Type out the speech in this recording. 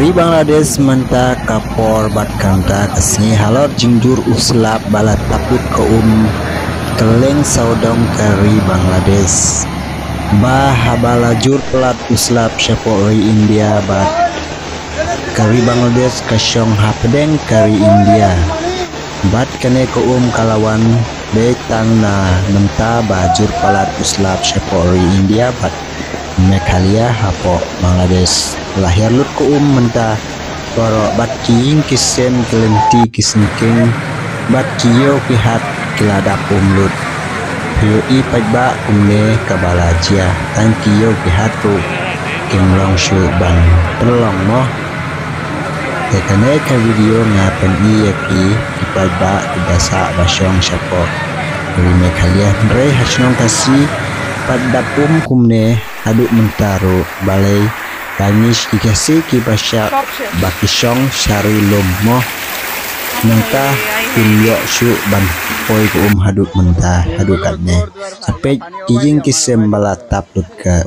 Kari Bangladesh menta kapor bat kanta kesini halor jingjur uslap balat taput keleng saudong kari Bangladesh habalajur pelat uslap syapori India bat kari Bangladesh kasyong hapedeng kari India bat kene kalawan betang na menta bajur pelat uslap syapori India bat Meghalaya hapo Bangladesh lahir lut menta poro bat kiing kisem kelenti kisengking bat kiyo pihat kiladap lut hiu i pajba umne kabalajia tan kiyo pihat tu kimlong shu bang terlong mo tekane ka video ngapen i pajba dasa basyong syapo dari Meghalaya re hasnong kasih pada kumne aduk mentaro balai tangis dikasih kibasya bakisong syari lomo nangka pinyo syu ban poi haduk mentah hadukatnya sampai kijing kisem balatap lut ke